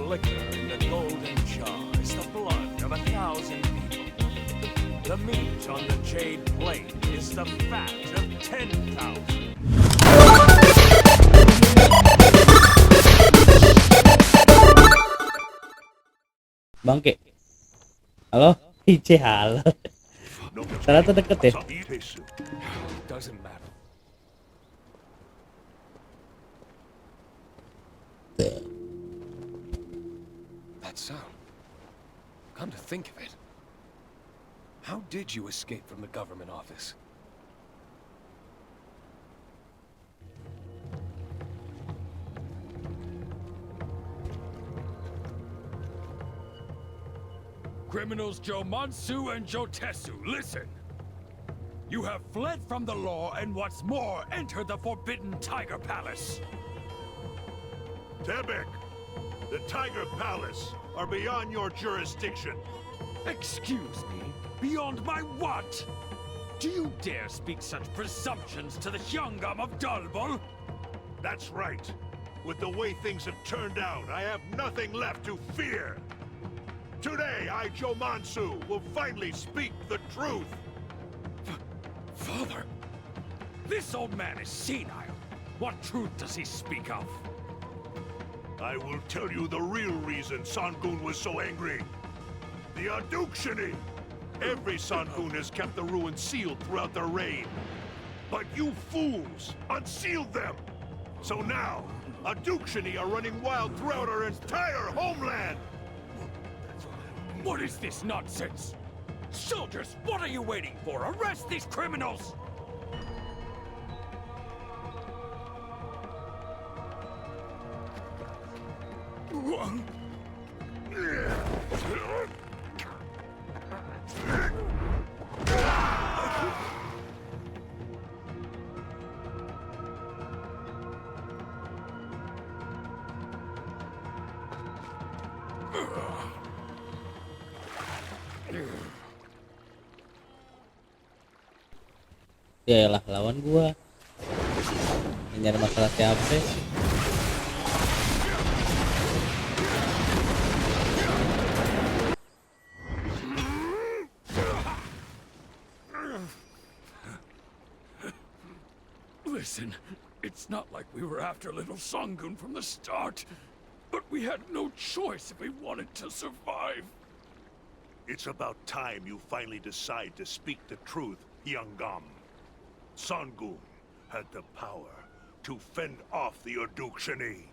liquor in the golden jar is the blood of 1,000 people. The meat on the jade plate is the fat of 10,000. Bangke. Halo? Ice halo. Ternyata deket ya? Doesn't matter. That sound. Come to think of it. How did you escape from the government office? Criminals Jomansu and Jotesu, listen! You have fled from the law and what's more, entered the Forbidden Tiger Palace! Tebek, the Tiger Palace are beyond your jurisdiction. Excuse me, beyond my what? Do you dare speak such presumptions to the Yeounhwa of Dalbol? That's right. With the way things have turned out, I have nothing left to fear. Today, I, Jomansu, will finally speak the truth. Father, this old man is senile. What truth does he speak of? I will tell you the real reason Sangun was so angry. The Adukshini! Every Sangun has kept the ruins sealed throughout their reign. But you fools unsealed them! So now, Adukshini are running wild throughout our entire homeland! What is this nonsense? Soldiers, what are you waiting for? Arrest these criminals! Yaelah, lawan gua. Nyari masalah siapa sih? Listen, it's not like we were after little Sangun from the start, but we had no choice if we wanted to survive. It's about time you finally decide to speak the truth, Yeounhwa. Sangun had the power to fend off the Adukshini.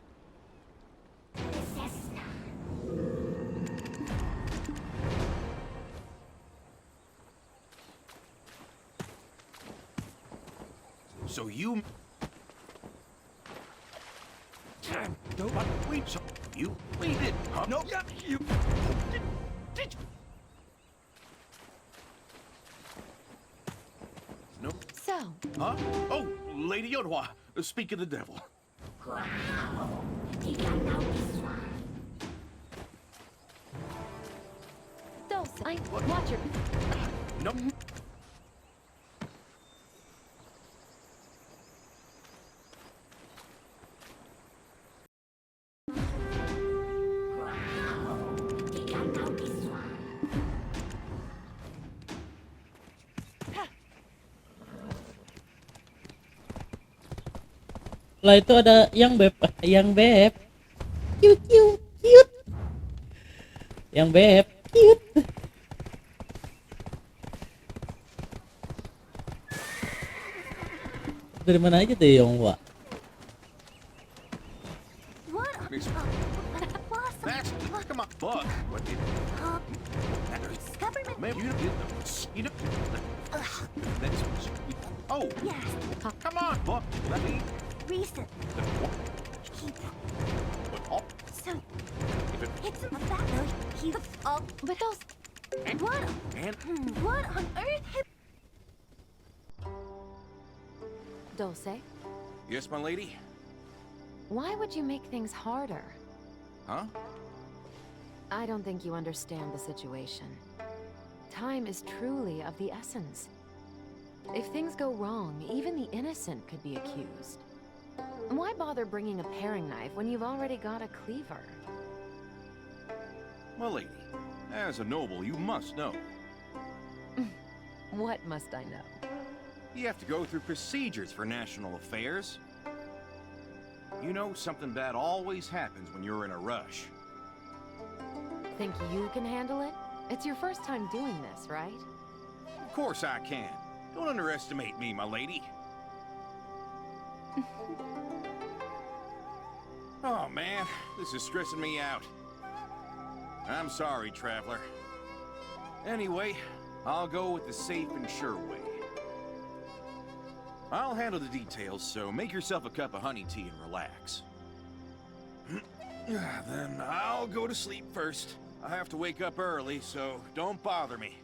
So you... Don't wait, so you it, huh? No, you... Did you? No. So, Huh? Oh, Lady Yeounhwa, speak of the devil. watch your... No. Lah itu ada yang beb, cute, cute, cute, yang beb, cute. Dari mana aja tuh Yeounhwa? Come on, fuck. What did Government... man, you know, oh, Yes, come on, fuck. Let me. recent. So, it's a fact though. He's all... But those... What? Man. What on earth have... Dulce, Yes, my lady. why would you make things harder? Huh? I don't think you understand the situation. Time is truly of the essence. If things go wrong, even the innocent could be accused. Why bother bringing a paring knife when you've already got a cleaver? My lady, as a noble, you must know. What must I know? You have to go through procedures for national affairs. You know, something bad always happens when you're in a rush. Think you can handle it? It's your first time doing this, right? Of course I can. Don't underestimate me, my lady. Oh man, this is stressing me out. I'm sorry, traveler. Anyway, I'll go with the safe and sure way. I'll handle the details, so make yourself a cup of honey tea and relax. Then I'll go to sleep first. I have to wake up early, so don't bother me.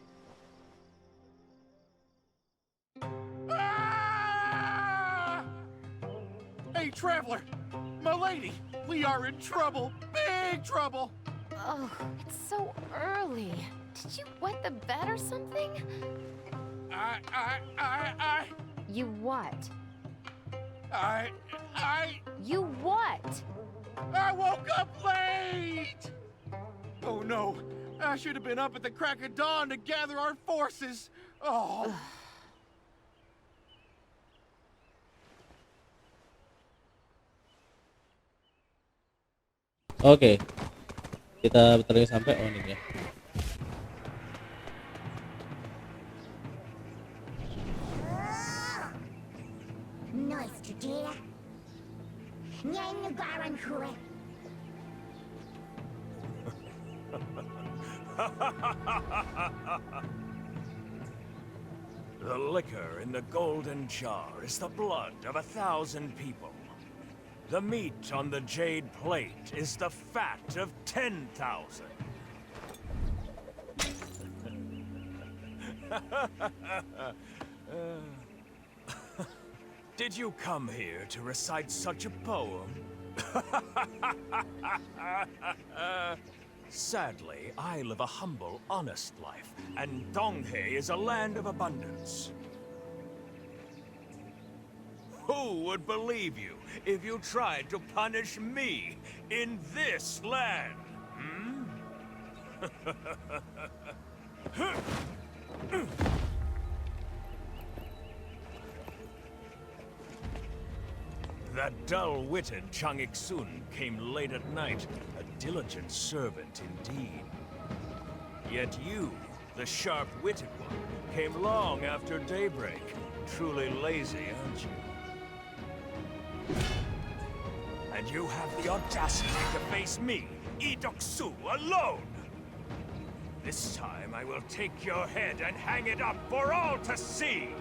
Ah! Hey, traveler! My lady! We are in trouble! Big trouble! Oh, it's so early. Did you wet the bed or something? You what? You what? I woke up late! Oh no, I should have been up at the crack of dawn to gather our forces. Oh. Oke. Kita bentar lagi sampai. Oh, ini dia. Nice to dear. Nyanyi garan kue. The liquor in the golden jar is the blood of 1,000 people. The meat on the jade plate is the fat of 10,000. Did you come here to recite such a poem? Sadly, I live a humble, honest life, and Donghae is a land of abundance. Who would believe you if you tried to punish me in this land? Hmm? That dull-witted Chang Ik-sun came late at night, a diligent servant indeed. Yet you, the sharp-witted one, came long after daybreak. Truly lazy, aren't you? And you have the audacity to face me, Lee Dok-su, alone! This time I will take your head and hang it up for all to see!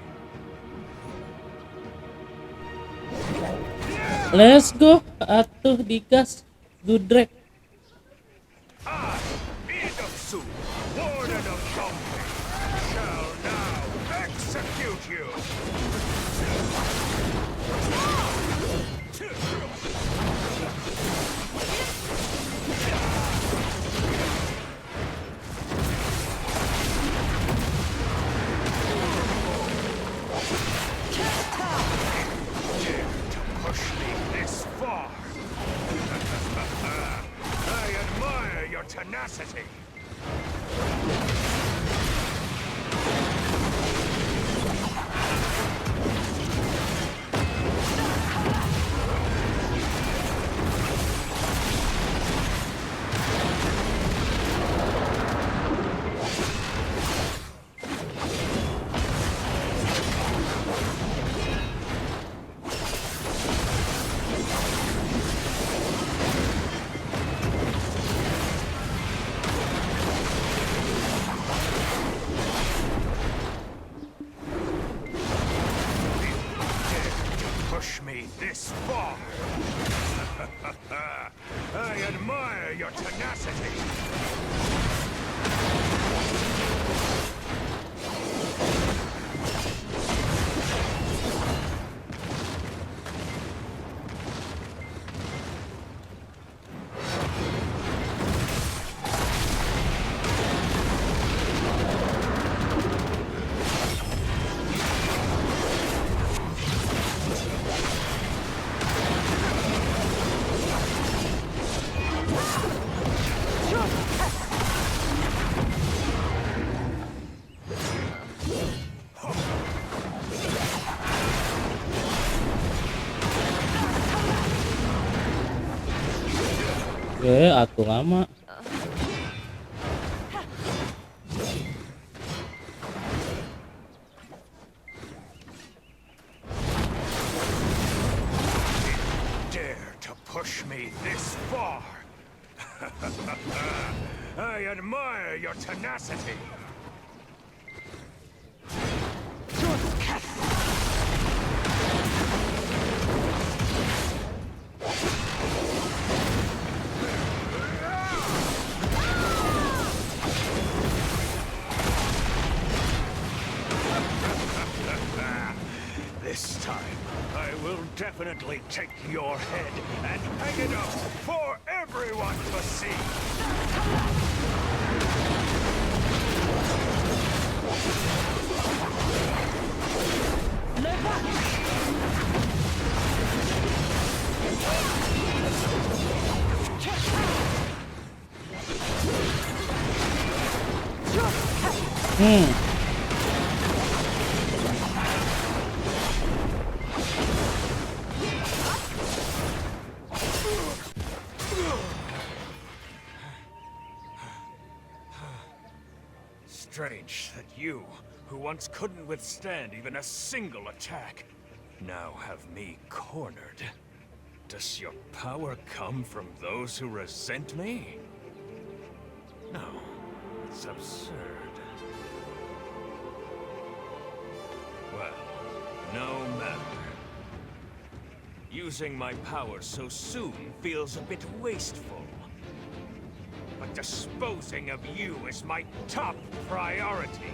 Let's go. Atuh digas. Gudrek. I, Lee Dok-su, warden of Donghae, shall now execute you! Push me this far. I admire your tenacity. Push me this far. I admire your tenacity. Atuh lama. Dare to push me this far. I admire your tenacity. This time, I will definitely take your head and hang it up for everyone to see. Strange that you, who once couldn't withstand even a single attack, now have me cornered. Does your power come from those who resent me? No, it's absurd. Well, no matter. Using my power so soon feels a bit wasteful. But disposing of you is my top priority.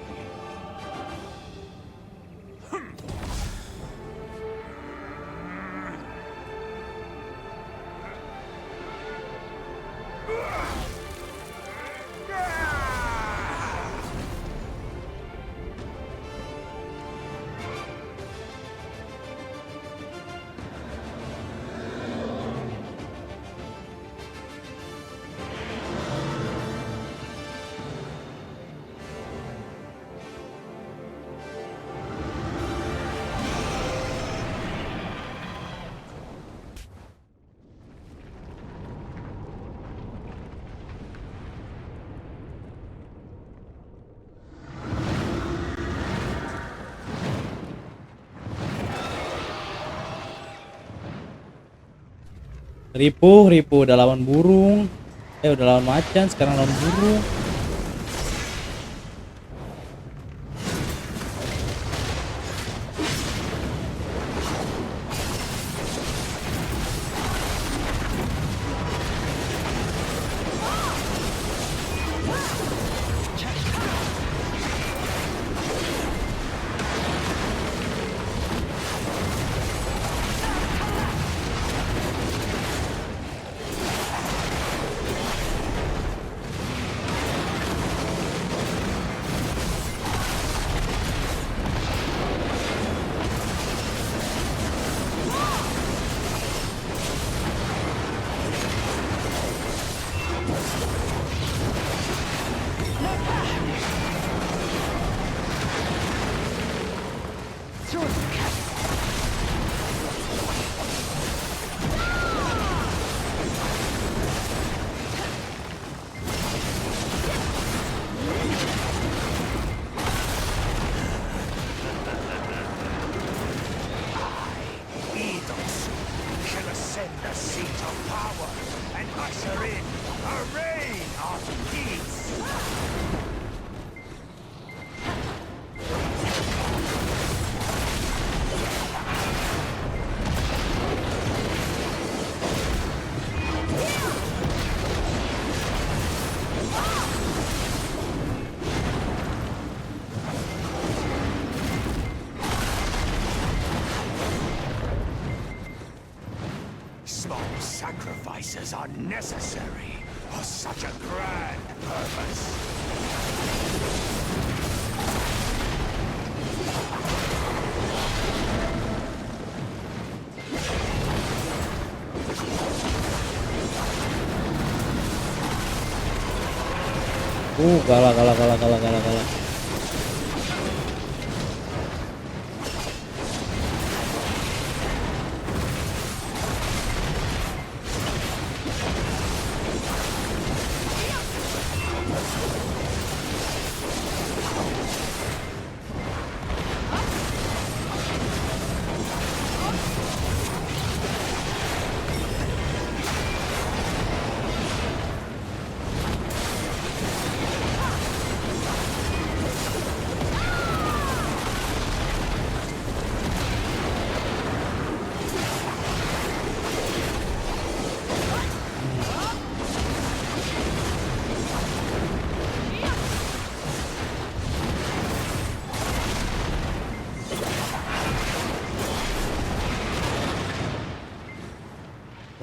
Ripuh udah lawan burung. Udah lawan macan, sekarang lawan burung. Sacrifices are necessary for such a grand purpose. Kalah.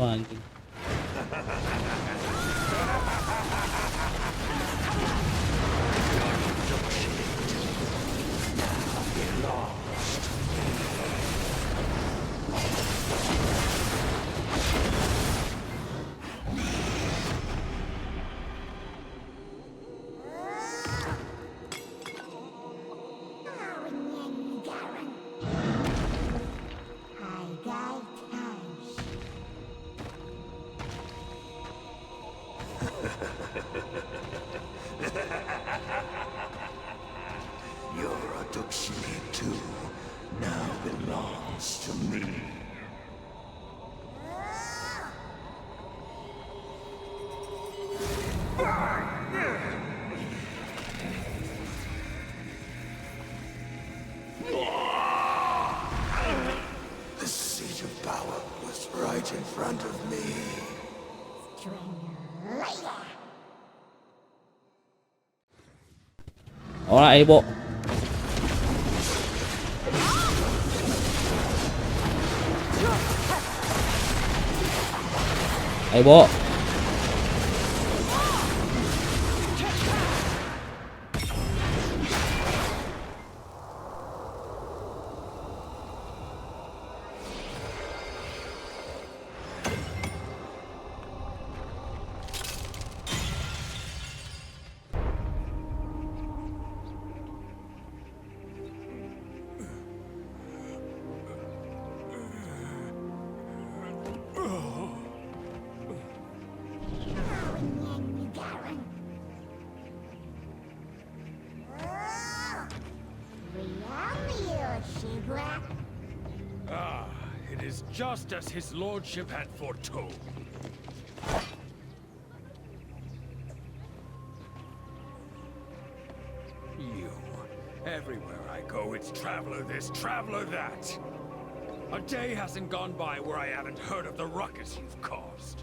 Wah, anjing. Your adoption too now belongs to me. The seat of power was right in front of me. Alright, Ibu. Ibu. Ah, it is just as his lordship had foretold. You. Everywhere I go, it's traveler this, traveler that. A day hasn't gone by where I haven't heard of the ruckus you've caused.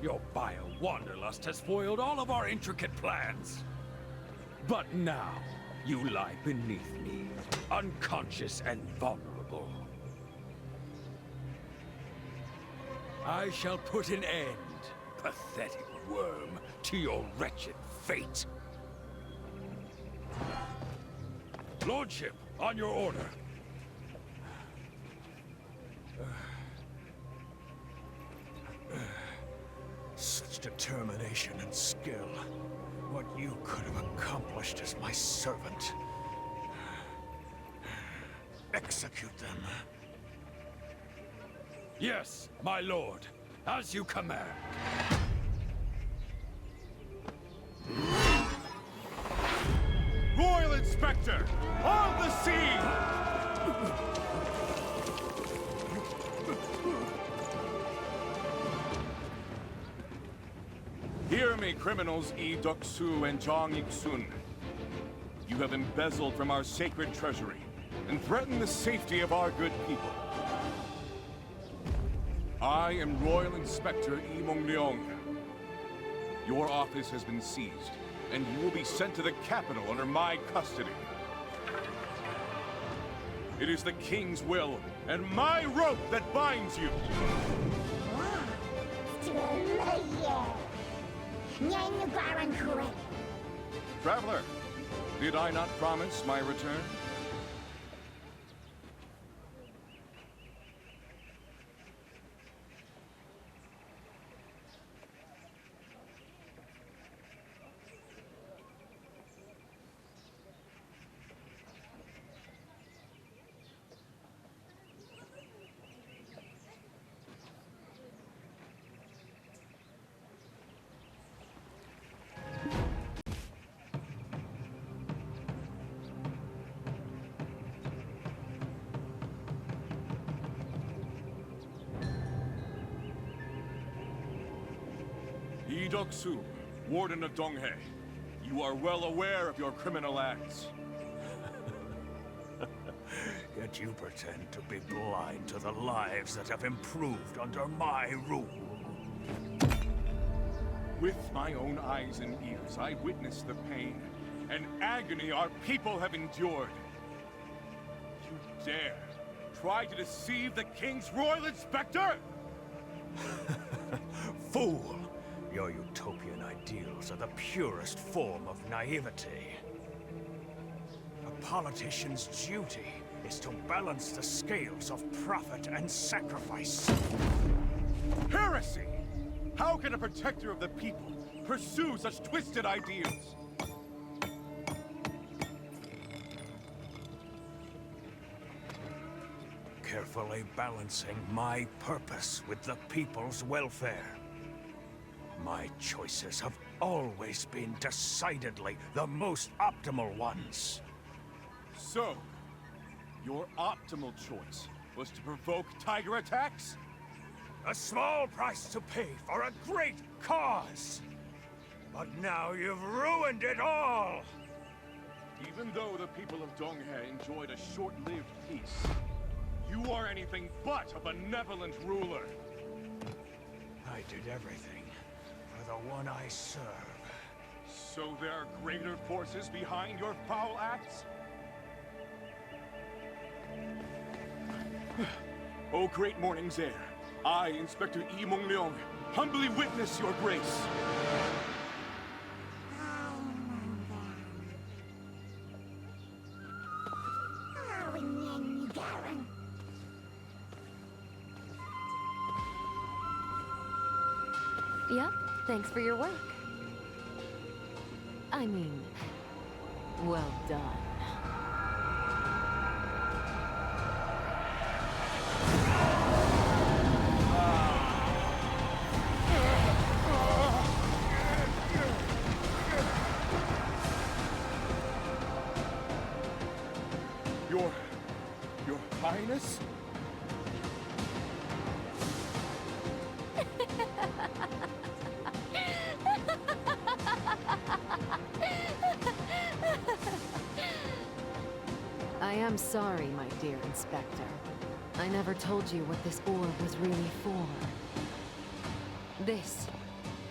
Your vile wanderlust has foiled all of our intricate plans. But now, you lie beneath me, unconscious and vulnerable. I shall put an end, pathetic worm, to your wretched fate. Lordship, on your order. Such determination and skill. What you could have accomplished as my servant. Execute them. Yes, my lord, as you command. Royal Inspector, on the scene! Hear me, criminals Lee Duk-soo and Jong Ik-sun. You have embezzled from our sacred treasury and threatened the safety of our good people. I am Royal Inspector Lee Mong-leong. Your office has been seized, and you will be sent to the capital under my custody. It is the king's will and my rope that binds you. Traveler, did I not promise my return? Lee Duk-soo, Warden of Donghae, you are well aware of your criminal acts. Yet you pretend to be blind to the lives that have improved under my rule. With my own eyes and ears, I witnessed the pain and agony our people have endured. You dare try to deceive the King's Royal Inspector? Fool! Your utopian ideals are the purest form of naivety. A politician's duty is to balance the scales of profit and sacrifice. Heresy! How can a protector of the people pursue such twisted ideals? Carefully balancing my purpose with the people's welfare. My choices have always been decidedly the most optimal ones. So, your optimal choice was to provoke tiger attacks? A small price to pay for a great cause! But now you've ruined it all! Even though the people of Donghae enjoyed a short-lived peace, you are anything but a benevolent ruler. I did everything for the one I serve. So there are greater forces behind your foul acts? O great morning's heir, I, Inspector Yi Mong-leong, humbly witness your grace. Yep, thanks for your work. I mean, well done. Your Highness? I am sorry, my dear Inspector. I never told you what this orb was really for. This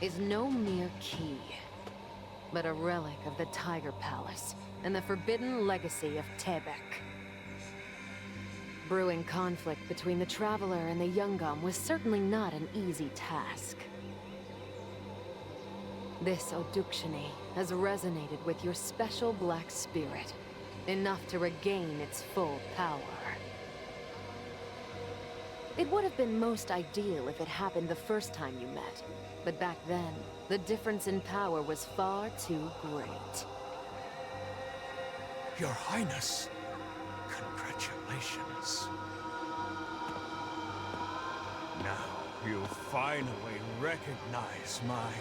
is no mere key, but a relic of the Tiger Palace and the forbidden legacy of Tebek. Brewing conflict between the Traveler and the Yeounhwa was certainly not an easy task. This Odukshini has resonated with your special black spirit, enough to regain its full power. It would have been most ideal if it happened the first time you met, but back then, the difference in power was far too great. Your Highness, congratulations. Now you finally recognize my...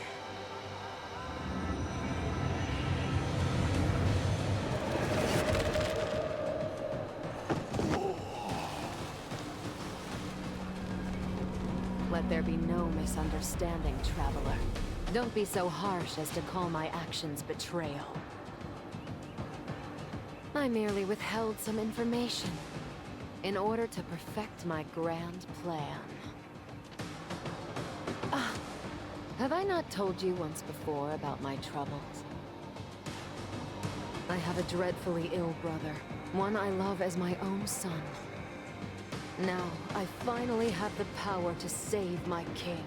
Let there be no misunderstanding, Traveler. Don't be so harsh as to call my actions betrayal. I merely withheld some information in order to perfect my grand plan. Have I not told you once before about my troubles? I have a dreadfully ill brother, one I love as my own son. Now, I finally have the power to save my king.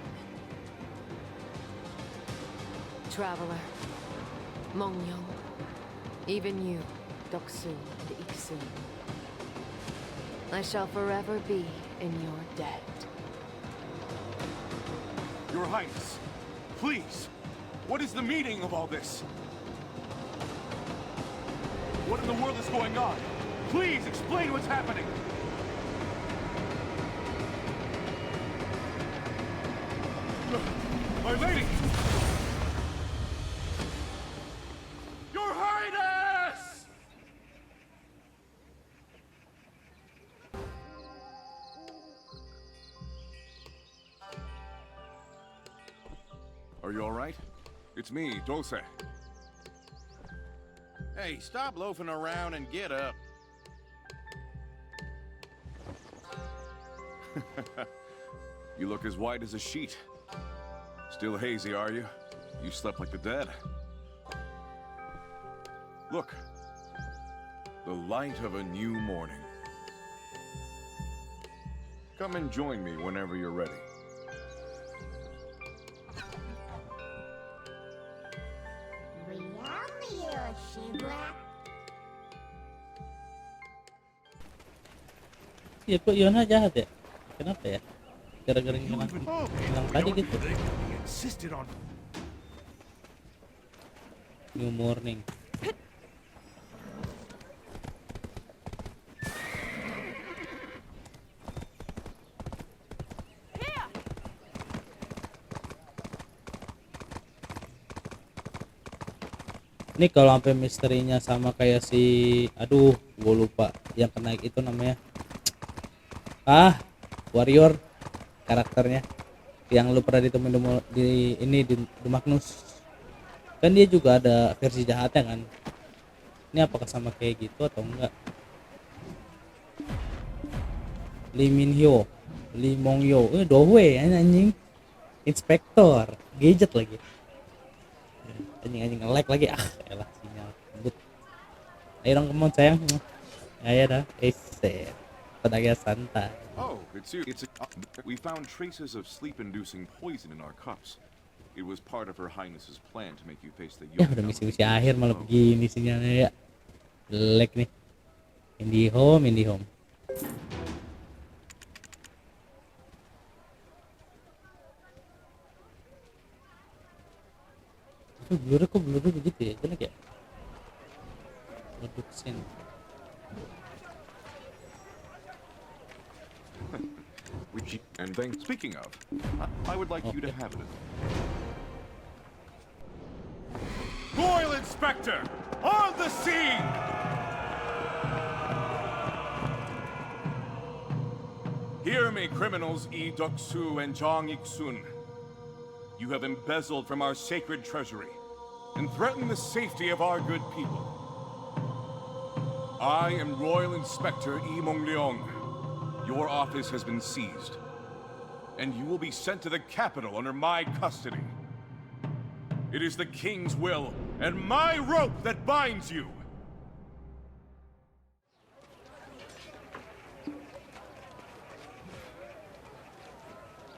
Traveler, Mong-yong, even you, Doksu and Iksun. I shall forever be in your debt. Your Highness, please, what is the meaning of all this? What in the world is going on? Please explain what's happening! My lady! Your Highness! Are you all right? It's me, Dulce. Hey, stop loafing around and get up. You look as white as a sheet. Still hazy, are you? You slept like the dead. Look. The light of a new morning. Come and join me whenever you're ready. ASEGRAP. Ya kok Yeounhwa jahat ya? Kenapa ya? Gara-gara hilang tadi gitu. He insisted on New morning. Ini kalau sampai misterinya sama kayak si, aduh, gue lupa yang kena itu namanya. Warrior karakternya yang lu pernah ditemuin di Magnus. Kan dia juga ada versi jahatnya kan. Ini apakah sama kayak gitu atau enggak? Lee Min Hyo, Lee Mong Yo, Dohwe anjing. Inspektor, gadget lagi. Anjing nge-lag lagi, elah sinyal kebut. Ayo dong, come on sayang. Ayo dah, tenaga santai. Oh, it's you. We found traces of sleep-inducing poison in our cups. It was part of Her Highness's plan to make you face the Ya udah misi akhir malah begini sinyalnya ya. Lag nih. Indie home. Blur begitu ya, jelek ya. Production. And then, speaking of, I would like you to have it. Royal Inspector on the scene. Hear me, criminals Lee Duk-soo and Jang Ik-sun. You have embezzled from our sacred treasury and threatened the safety of our good people. I am Royal Inspector Lee Mong-leong. Your office has been seized, and you will be sent to the capital under my custody. It is the king's will and my rope that binds you.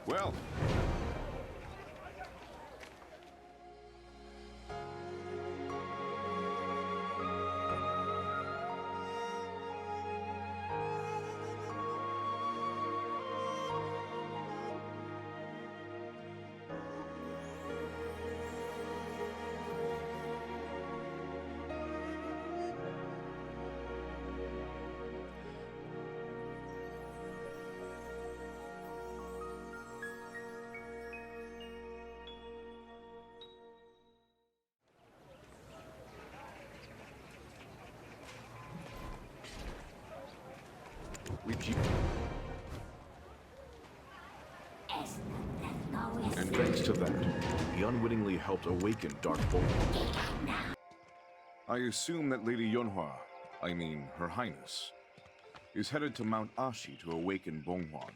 Well, and thanks to that, he unwittingly helped awaken Dark Bongwon. I assume that Lady Yeounhwa, I mean Her Highness, is headed to Mount Ashi to awaken Bongwon.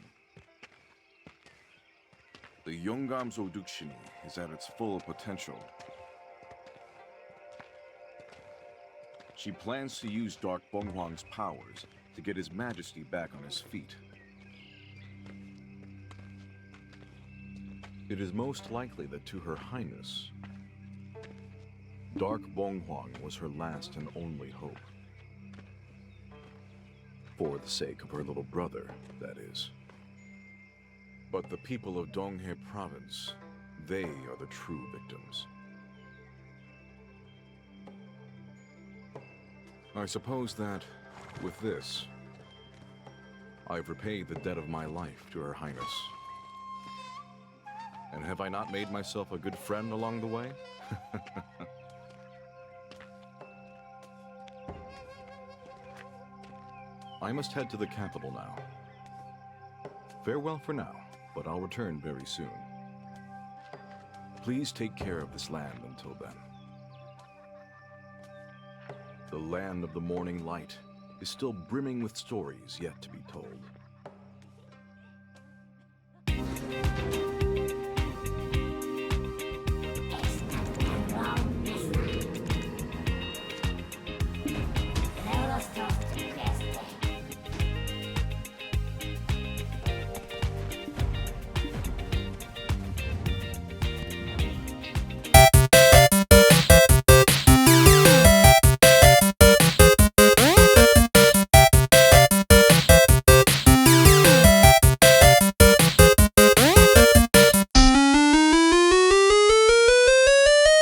The Yeongam's Odukshini is at its full potential. She plans to use Dark Bongwon's powers to get His Majesty back on his feet. It is most likely that to Her Highness, Dark Bongwon was her last and only hope. For the sake of her little brother, that is. But the people of Donghae Province, they are the true victims. I suppose that, with this, I've repaid the debt of my life to Her Highness. And have I not made myself a good friend along the way? I must head to the capital now. Farewell for now, but I'll return very soon. Please take care of this land until then. The land of the morning light is still brimming with stories yet to be told.